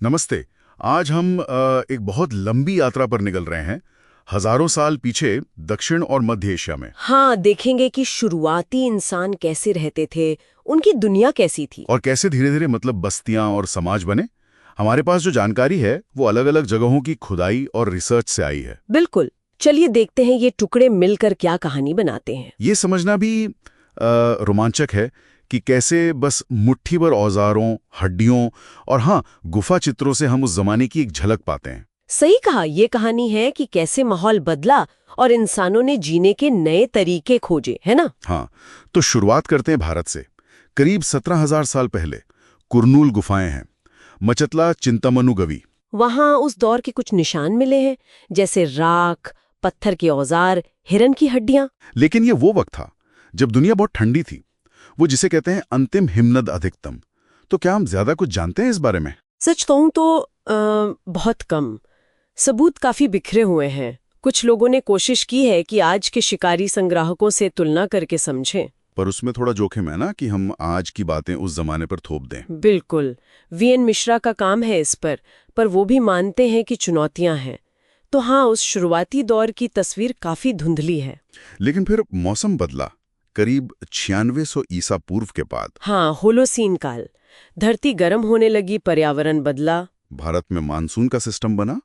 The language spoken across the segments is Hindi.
नमस्ते। आज हम एक बहुत लंबी यात्रा पर निकल रहे हैं, हजारों साल पीछे दक्षिण और मध्य एशिया में। हाँ, देखेंगे कि शुरुआती इंसान कैसे रहते थे, उनकी दुनिया कैसी थी। और कैसे धीरे धीरे बस्तियां और समाज बने। हमारे पास जो जानकारी है वो अलग अलग जगहों की खुदाई और रिसर्च से आई है। बिल्कुल, चलिए देखते हैं ये टुकड़े मिलकर क्या कहानी बनाते हैं। ये समझना भी रोमांचक है कि कैसे बस मुट्ठी भर औजारों, हड्डियों और हाँ, गुफा चित्रों से हम उस जमाने की एक झलक पाते हैं। सही कहा, ये कहानी है कि कैसे माहौल बदला और इंसानों ने जीने के नए तरीके खोजे, है ना। हाँ, तो शुरुआत करते हैं भारत से। करीब 17,000 साल पहले कुरनूल गुफाएं हैं, मचतला चिंतामनुगवी। वहाँ उस दौर के कुछ निशान मिले हैं, जैसे राख, पत्थर के औजार, हिरन की हड्डियां। लेकिन ये वो वक्त था जब दुनिया बहुत ठंडी थी, वो जिसे कहते हैं अंतिम हिमनद अधिकतम। तो क्या हम ज्यादा कुछ जानते हैं इस बारे में? सच कहूं तो बहुत कम। सबूत काफी बिखरे हुए हैं। कुछ लोगों ने कोशिश की है कि आज के शिकारी संग्राहकों से तुलना करके समझें। पर उसमें थोड़ा जोखिम है ना कि हम आज की बातें उस जमाने पर थोप दें। बिल्कुल, वीएन मिश्रा का काम है इस पर वो भी मानते हैं कि चुनौतियां हैं। तो हाँ, उस शुरुआती दौर की तस्वीर काफी धुंधली है। लेकिन फिर मौसम बदला करीब 9600 ईसा पूर्व के बाद। हाँ, होलोसीन काल। धरती गर्म होने लगी, पर्यावरण बदला। भारत में मानसून का सिस्टम बना।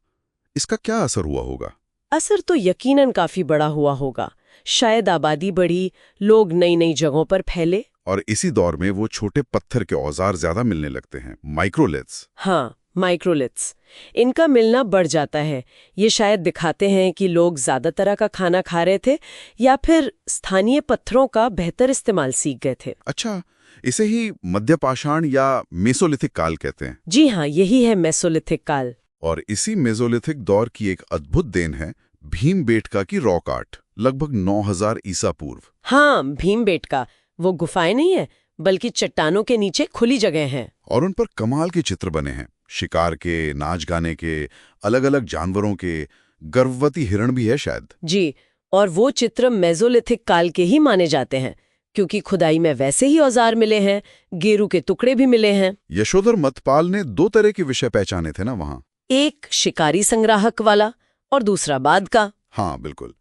इसका क्या असर हुआ होगा? असर तो यकीनन काफी बड़ा हुआ होगा। शायद आबादी बढ़ी, लोग नई नई जगहों पर फैले। और इसी दौर में वो छोटे पत्थर के औजार ज्यादा मिलने लगते हैं, माइक्रोलिथ्स। हाँ, माइक्रोलिथ्स। इनका मिलना बढ़ जाता है। ये शायद दिखाते हैं कि लोग ज्यादा तरह का खाना खा रहे थे या फिर स्थानीय पत्थरों का बेहतर इस्तेमाल सीख गए थे। अच्छा, इसे ही मध्यपाषाण या मेसोलिथिक काल कहते हैं। जी हाँ, यही है मेसोलिथिक काल। और इसी मेसोलिथिक दौर की एक अद्भुत देन है भीमबेटका की रॉक आर्ट, लगभग 9000 ईसा पूर्व। हाँ, भीमबेटका। वो गुफाएं नहीं है, बल्कि चट्टानों के नीचे खुली जगह हैं। और उन पर कमाल के चित्र बने हैं, शिकार के, नाच गाने के, अलग अलग जानवरों के, गर्भवती हिरण भी है शायद। जी, और वो चित्र मेसोलिथिक काल के ही माने जाते हैं, क्योंकि खुदाई में वैसे ही औजार मिले हैं, गेरू के टुकड़े भी मिले हैं। यशोधर मतपाल ने 2 तरह के विषय पहचाने थे ना वहां। एक शिकारी संग्राहक वाला और दूसरा बाद का। हाँ बिल्कुल,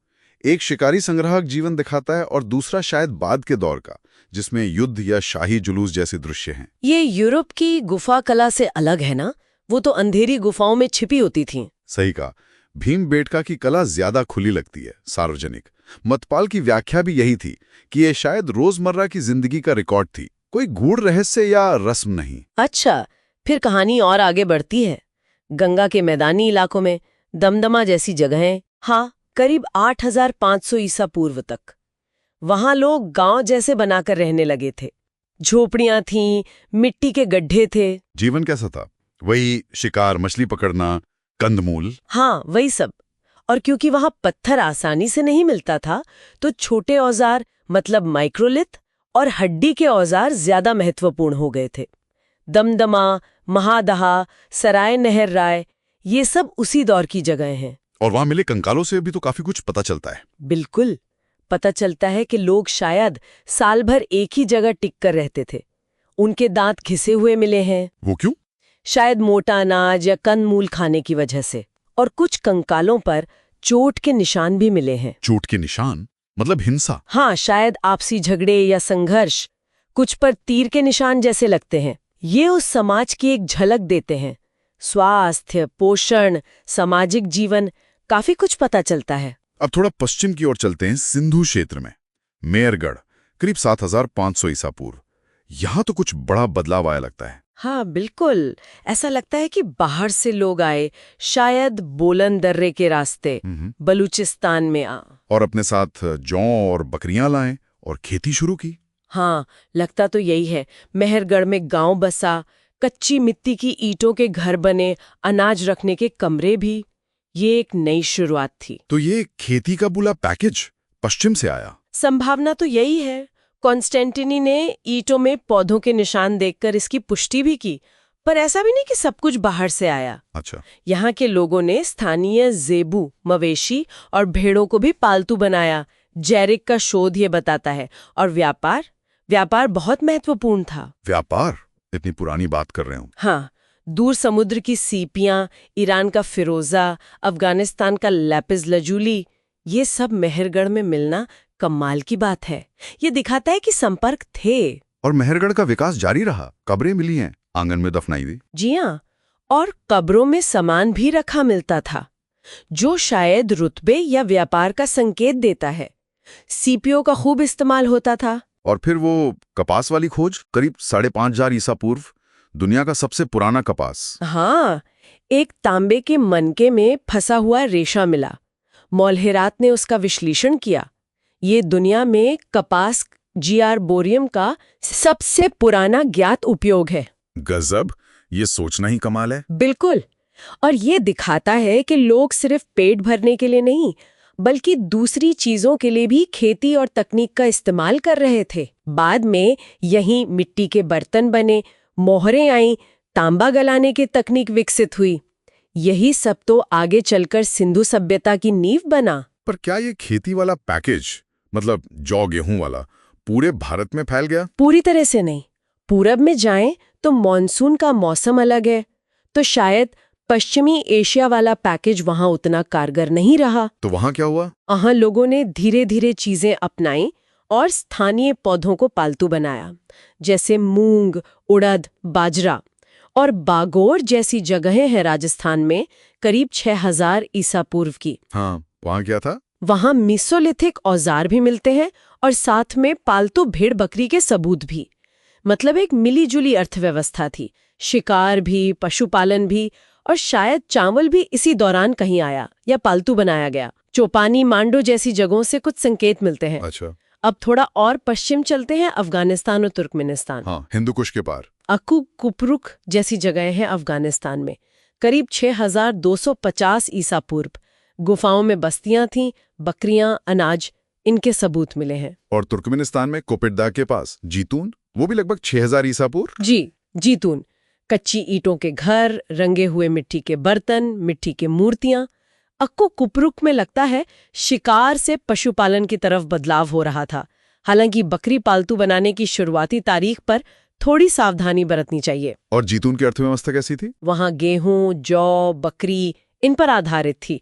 एक शिकारी संग्राहक जीवन दिखाता है और दूसरा शायद बाद के दौर का, जिसमें युद्ध या शाही जुलूस जैसे दृश्य हैं। ये यूरोप की गुफा कला से अलग है ना। वो तो अंधेरी गुफाओं में छिपी होती थी। सही कहा। भीमबेटका की कला ज्यादा खुली लगती है, सार्वजनिक। मतपाल की व्याख्या भी यही थी कि ये शायद रोजमर्रा की जिंदगी का रिकॉर्ड थी, कोई गूढ़ रहस्य या रस्म नहीं। अच्छा, फिर कहानी और आगे बढ़ती है। गंगा के मैदानी इलाकों में दमदमा जैसी जगहें, हाँ, करीब 8500 ईसा पूर्व तक। वहां लोग गांव जैसे बनाकर रहने लगे थे। झोपड़ियां थीं, मिट्टी के गड्ढे थे। जीवन कैसा था? वही शिकार, मछली पकड़ना, कंदमूल। हाँ, वही सब। और क्योंकि वहां पत्थर आसानी से नहीं मिलता था, तो छोटे औजार मतलब माइक्रोलिथ और हड्डी के औजार ज्यादा महत्वपूर्ण हो गए थे। दमदमा, महादहा, सराय नहर राय, ये सब उसी दौर की जगह हैं। और वहां मिले कंकालों से भी तो काफी कुछ पता चलता है। बिल्कुल, पता चलता है कि लोग शायद साल भर एक ही जगह टिक कर रहते थे। उनके दांत घिसे हुए मिले हैं। वो क्यों? शायद मोटा अनाज या कंदमूल खाने की वजह से। और कुछ कंकालों पर चोट के निशान भी मिले हैं। चोट के निशान मतलब हिंसा? हाँ, शायद आपसी झगड़े या संघर्ष। कुछ पर तीर के निशान जैसे लगते हैं। ये उस समाज की एक झलक देते हैं। स्वास्थ्य, पोषण, सामाजिक जीवन, काफी कुछ पता चलता है। अब थोड़ा पश्चिम की ओर चलते हैं, सिंधु क्षेत्र में। मेहरगढ़, करीब 7500 ईसा पूर्व। यहां तो कुछ बड़ा बदलाव आया लगता है। हाँ बिल्कुल, ऐसा लगता है कि बाहर से लोग आए, शायद बोलन दर्रे के रास्ते, बलूचिस्तान में और अपने साथ जौ और बकरियां लाएं और खेती शुरू की। हाँ, लगता तो यही है। मेहरगढ़ में गांव बसा, कच्ची मिट्टी की ईंटों के घर बने, अनाज रखने के कमरे भी। ये एक नई शुरुआत थी। तो ये खेती का बुला पैकेज पश्चिम से आया? संभावना तो यही है। कॉन्स्टेंटिनी ने ईंटों में पौधों के निशान देखकर इसकी पुष्टि भी की, पर ऐसा भी नहीं कि सब कुछ बाहर से आया। अच्छा। यहाँ के लोगों ने स्थानीय ज़ेबू, मवेशी और भेड़ों को भी पालतू बनाया। जैरिक का शोध ये बताता है। और व्यापार बहुत महत्वपूर्ण था। व्यापार? इतनी पुरानी बात कर रहे हो? हाँ, दूर समुद्र की सीपियां, ईरान का फिरोजा, अफगानिस्तान का लैपिस लजूली, ये सब मेहरगढ़ में मिलना कमाल की बात है। ये दिखाता है कि संपर्क थे। और मेहरगढ़ का विकास जारी रहा, कब्रें मिली हैं, आंगन में दफनाई हुई। जी हाँ, और कब्रों में सामान भी रखा मिलता था, जो शायद रुतबे या व्यापार का संकेत देता है। सीपियों का खूब इस्तेमाल होता था। और फिर वो कपास वाली खोज, करीब 5,500 ईसा पूर्व, दुनिया का सबसे पुराना कपास। हाँ, एक तांबे के मनके में फंसा हुआ रेशा मिला। मोल्हेरात ने उसका विश्लेषण किया। ये दुनिया में कपास बोरियम का सबसे पुराना ज्ञात उपयोग है। गजब, ये सोचना ही कमाल है। बिल्कुल। और ये दिखाता है कि लोग सिर्फ पेट भरने के लिए नहीं, बल्कि दूसरी चीजों के लिए भी खेती और तकनीक का इस्तेमाल कर रहे थे। बाद में यहीं मिट्टी के बर्तन बने, मोहरें आईं, तांबा गलाने की तकनीक विकसित हुई। यही सब तो आगे चलकर सिंधु सभ्यता की नींव बना। पर क्या ये खेती वाला पैकेज, मतलब जौ गेहूं वाला, पूरे भारत में फैल गया? पूरी तरह से नहीं। पूरब में जाएं तो मॉनसून का मौसम अलग है, तो शायद पश्चिमी एशिया वाला पैकेज वहां उतना कारगर नहीं रहा। तो वहां क्या हुआ? वहां लोगों ने धीरे धीरे चीजें अपनाई और स्थानीय पौधों को पालतू बनाया, जैसे मूंग, उड़द, बाजरा। और बागोर जैसी जगहें हैं राजस्थान में, करीब 6000 ईसा पूर्व की। हाँ, वहां क्या था? वहां मीसोलिथिक औजार भी मिलते हैं और साथ में पालतू भेड़ बकरी के सबूत भी। मतलब एक मिली-जुली अर्थव्यवस्था थी, शिकार भी, पशुपालन भी, और शायद चावल भी इसी दौरान कहीं आया या पालतू बनाया गया। चौपानी, मांडो जैसी जगहों से कुछ संकेत मिलते हैं। अच्छा। अब थोड़ा और पश्चिम चलते हैं, अफगानिस्तान और तुर्कमेनिस्तान। हाँ, हिंदुकुश के पार। अक्कू कुपरुक जैसी जगह हैं अफगानिस्तान में, करीब 6250 ईसा पूर्व। गुफाओं में बस्तियां थीं, बकरियां, अनाज, इनके सबूत मिले हैं। और तुर्कमेनिस्तान में कोपिड्डा के पास जीतून, वो भी लगभग 6000 ईसा पूर्व। जी, जीतून। कच्ची ईंटों के घर, रंगे हुए मिट्टी के बर्तन, मिट्टी के मूर्तियां। अक्कू कुपरुक में लगता है शिकार से पशुपालन की तरफ बदलाव हो रहा था। हालांकि बकरी पालतू बनाने की शुरुआती तारीख पर थोड़ी सावधानी बरतनी चाहिए। और जीतून की अर्थव्यवस्था कैसी थी? वहां गेहूं, जौ, बकरी, इन पर आधारित थी।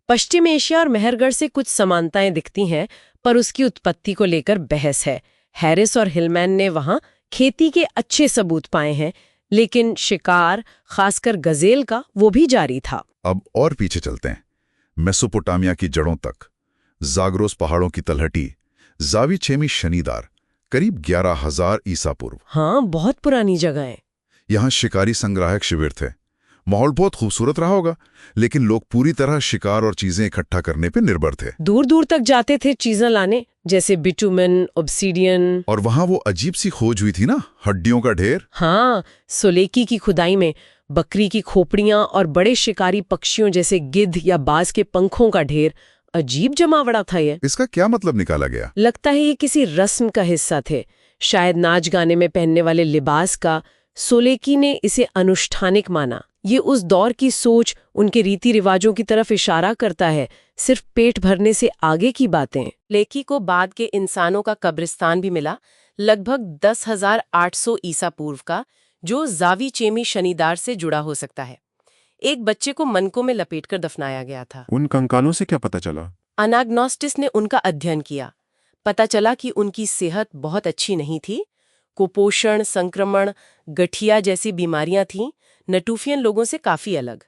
पश्चिम एशिया और मेहरगढ़ से कुछ समानताएं दिखती हैं, पर उसकी उत्पत्ति को लेकर बहस है। हैरिस और हिलमैन ने वहां खेती के अच्छे सबूत पाए हैं, लेकिन शिकार, खासकर गजेल का, वो भी जारी था। अब और पीछे चलते हैं, मेसोपोटामिया की जड़ों तक। जाग्रोस पहाड़ों की तलहटी, जावी छेमी शनिदार, करीब 11,000 ईसा पूर्व। हाँ, बहुत पुरानी जगह है। यहाँ शिकारी संग्राहक शिविर थे। माहौल बहुत खूबसूरत रहा होगा, लेकिन लोग पूरी तरह शिकार और चीजें इकट्ठा करने पे निर्भर थे। दूर दूर तक जाते थे चीजें लाने, जैसे बिटुमेन, ऑब्सीडियन। और वहां वो अजीब सी खोज हुई थी ना, हड्डियों का ढेर। हाँ, सोलेकी की खुदाई में बकरी की खोपड़ियां और बड़े शिकारी पक्षियों जैसे गिद्ध या बाज के पंखों का ढेर। अजीब जमावड़ा था ये। इसका क्या मतलब निकाला गया? लगता है ये किसी रस्म का हिस्सा थे, शायद नाच गाने में पहनने वाले लिबास का। सोलेकी ने इसे अनुष्ठानिक माना। ये उस दौर की सोच, उनके रीति रिवाजों की तरफ इशारा करता है, सिर्फ पेट भरने से आगे की बातें। लेकी को बाद के इंसानों का कब्रिस्तान भी मिला, लगभग 10,800 ईसा पूर्व का, जो जावी चेमी शनिदार से जुड़ा हो सकता है। एक बच्चे को मनकों में लपेटकर दफनाया गया था। उन कंकालों से क्या पता चला? अनाग्नोस्टिस ने उनका अध्ययन किया। पता चला कि उनकी सेहत बहुत अच्छी नहीं थी। कुपोषण, संक्रमण, गठिया जैसी बीमारियां थीं, नटूफियन लोगों से काफी अलग।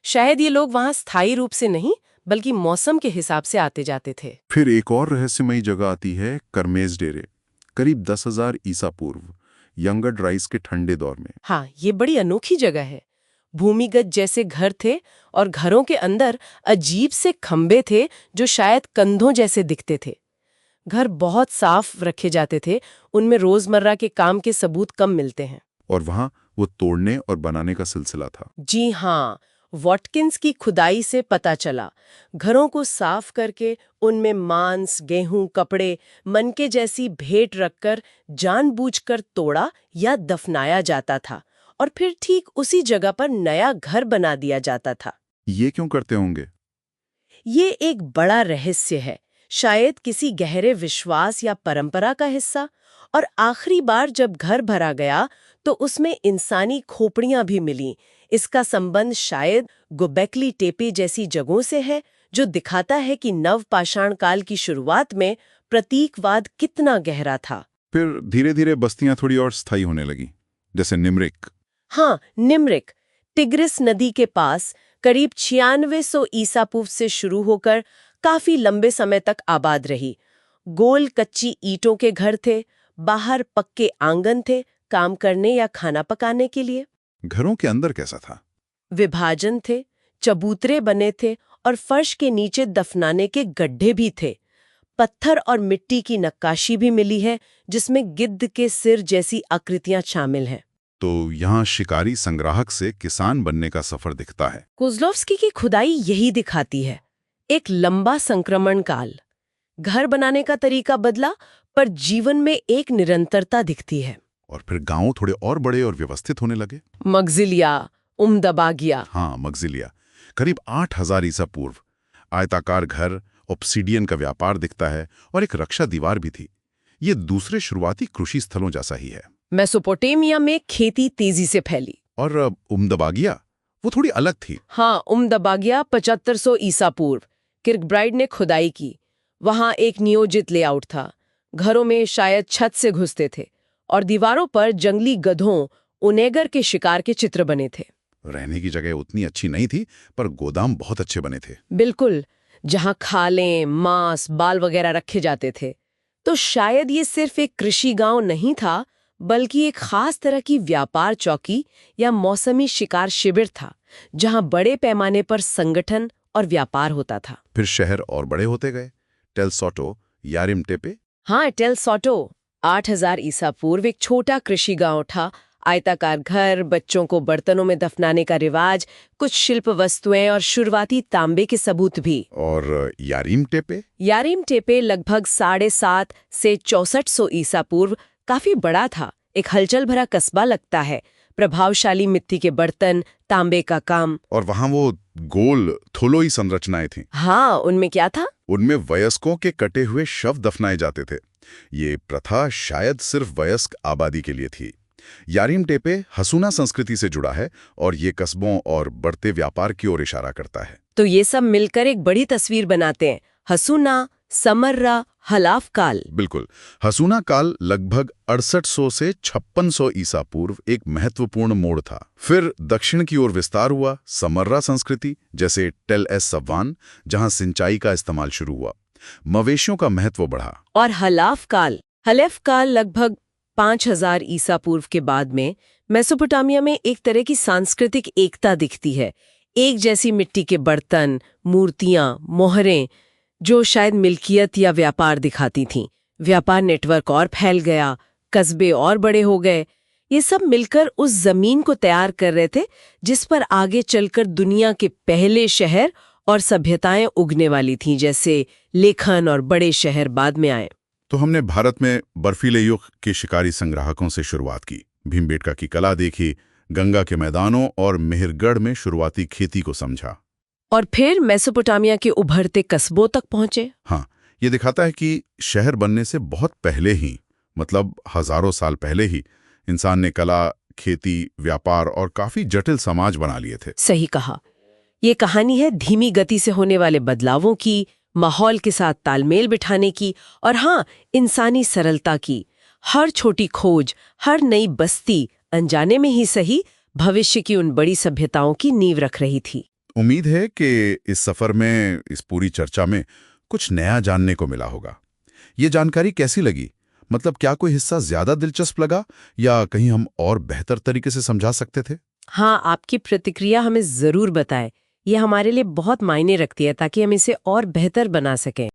शायद ये लोग वहां स्थायी रूप से नहीं, बल्कि मौसम के हिसाब से आते जाते थे। फिर एक और रहस्यमयी जगह आती है, करमेज डेरे, करीब 10,000 ईसा पूर्व, यंगर ड्राइस के ठंडे दौर में। हाँ, ये बड़ी अनोखी जगह है। भूमिगत जैसे घर थे और घरों के अंदर अजीब से खंबे थे जो शायद कंधों जैसे दिखते थे। घर बहुत साफ रखे जाते थे, उनमें रोजमर्रा के काम के सबूत कम मिलते हैं। और वहां वो तोड़ने और बनाने का सिलसिला था। जी हाँ, वॉटकिंस की खुदाई से पता चला, घरों को साफ करके उनमें मांस, गेहूं, कपड़े, मनके जैसी भेंट रखकर जानबूझकर तोड़ा या दफनाया जाता था, और फिर ठीक उसी जगह पर नया घर बना दिया जाता था। ये क्यों करते होंगे? ये एक बड़ा रहस्य है, शायद किसी गहरे विश्वास या परंपरा का हिस्सा। और आखिरी बार जब घर भरा गया तो उसमें इंसानी खोपड़ियां भी मिली, इसका संबंध शायद गोबेकली टेपे जैसी जगहों से है, जो दिखाता है कि नवपाषाण काल की शुरुआत में प्रतीकवाद कितना गहरा था। फिर धीरे धीरे बस्तियां थोड़ी और स्थायी होने लगी, जैसे निम्रिक। हाँ, निम्रिक टिग्रिस नदी के पास करीब 9600 ईसा पूर्व से शुरू होकर काफी लंबे समय तक आबाद रही। गोल कच्ची ईंटों के घर थे, बाहर पक्के आंगन थे काम करने या खाना पकाने के लिए। घरों के अंदर कैसा था? विभाजन थे, चबूतरे बने थे और फर्श के नीचे दफनाने के गड्ढे भी थे। पत्थर और मिट्टी की नक्काशी भी मिली है, जिसमें गिद्ध के सिर जैसी आकृतियां शामिल हैं। तो यहाँ शिकारी संग्राहक से किसान बनने का सफर दिखता है। कोज़लोव्स्की की खुदाई यही दिखाती है, एक लंबा संक्रमण काल। घर बनाने का तरीका बदला, पर जीवन में एक निरंतरता दिखती है। और फिर गांव थोड़े और बड़े और व्यवस्थित होने लगे। मगजिलिया, उमदबागिया। हाँ, मगजिलिया करीब 8000 ईसा पूर्व। आयताकार घर, ऑब्सिडियन का व्यापार दिखता है और एक रक्षा दीवार भी थी। ये दूसरे शुरुआती कृषि स्थलों जैसा ही है। मेसोपोटामिया में खेती तेजी से फैली। और उमदबागिया वो थोड़ी अलग थी। हाँ, उमदबागिया 7500 ईसा पूर्व किर्कब्राइड ने खुदाई की। वहां एक नियोजित लेआउट था। घरों में शायद छत से घुसते थे और दीवारों पर जंगली गधों, उनेगर के शिकार के चित्र बने थे। रहने की जगह उतनी अच्छी नहीं थी, पर गोदाम बहुत अच्छे बने थे। बिल्कुल, जहां खालें, मांस, बाल वगैरह रखे जाते थे। तो शायद ये सिर्फ एक कृषि गांव नहीं था, बल्कि एक खास तरह की व्यापार चौकी या मौसमी शिकार शिविर था, जहां बड़े पैमाने पर संगठन और व्यापार होता था। फिर शहर और बड़े होते गए। टेल सोटो, यारिम टेपे। हाँ, टेल सोटो 8000 ईसा पूर्व एक छोटा कृषि गांव था। आयताकार घर, बच्चों को बर्तनों में दफनाने का रिवाज, कुछ शिल्प वस्तुएं और शुरुआती तांबे के सबूत भी। और यारिम टेपे? यारिम टेपे लगभग 750 से 6400 ईसा पूर्व काफी बड़ा था। एक हलचल भरा कस्बा लगता है। प्रभावशाली मिट्टी के बर्तन, तांबे का काम। और वहां वो गोल थोलोई संरचनाएं थीं। हाँ, उनमें क्या था? उनमें वयस्कों के कटे हुए शव दफनाए जाते थे। ये प्रथा शायद सिर्फ वयस्क आबादी के लिए थी। यारिम टेपे हसूना संस्कृति से जुड़ा है और ये कस्बों और बढ़ते व्यापार की ओर इशारा करता है। तो ये सब मिलकर एक बड़ी तस्वीर बनाते हैं। हसूना, समर्रा, हलाफ काल। बिल्कुल। हसूना काल लगभग 6800 से 5600 ईसा पूर्व एक महत्वपूर्ण मोड़ था। फिर दक्षिण की ओर विस्तार हुआ। समर्रा संस्कृति, जैसे टेल एस सवान, जहां सिंचाई का इस्तेमाल शुरू हुआ, मवेशियों का महत्व बढ़ा। और हलाफ काल लगभग 5000 ईसा पूर्व के बाद में मेसोपोटामिया में एक तरह की सांस्कृतिक एकता दिखती है। एक जैसी मिट्टी के बर्तन, मूर्तियां, मोहरें, जो शायद मिल्कियत या व्यापार दिखाती थीं। व्यापार नेटवर्क और फैल गया, कस्बे और बड़े हो गए। ये सब मिलकर उस जमीन को तैयार कर रहे थे जिस पर आगे चलकर दुनिया के पहले शहर और सभ्यताएं उगने वाली थीं, जैसे लेखन और बड़े शहर बाद में आए। तो हमने भारत में बर्फीले युग के शिकारी संग्राहकों से शुरुआत की, भीमबेटका की कला देखी, गंगा के मैदानों और मेहरगढ़ में शुरुआती खेती को समझा, और फिर मेसोपोटामिया के उभरते कस्बों तक पहुंचे। हाँ, ये दिखाता है कि शहर बनने से बहुत पहले ही, मतलब हजारों साल पहले ही, इंसान ने कला, खेती, व्यापार और काफी जटिल समाज बना लिए थे। सही कहा। ये कहानी है धीमी गति से होने वाले बदलावों की, माहौल के साथ तालमेल बिठाने की, और हाँ, इंसानी सरलता की। हर छोटी खोज, हर नई बस्ती अनजाने में ही सही भविष्य की उन बड़ी सभ्यताओं की नींव रख रही थी। उम्मीद है कि इस सफर में, इस पूरी चर्चा में कुछ नया जानने को मिला होगा। ये जानकारी कैसी लगी? मतलब क्या कोई हिस्सा ज्यादा दिलचस्प लगा या कहीं हम और बेहतर तरीके से समझा सकते थे? हाँ, आपकी प्रतिक्रिया हमें जरूर बताएं। ये हमारे लिए बहुत मायने रखती है ताकि हम इसे और बेहतर बना सकें।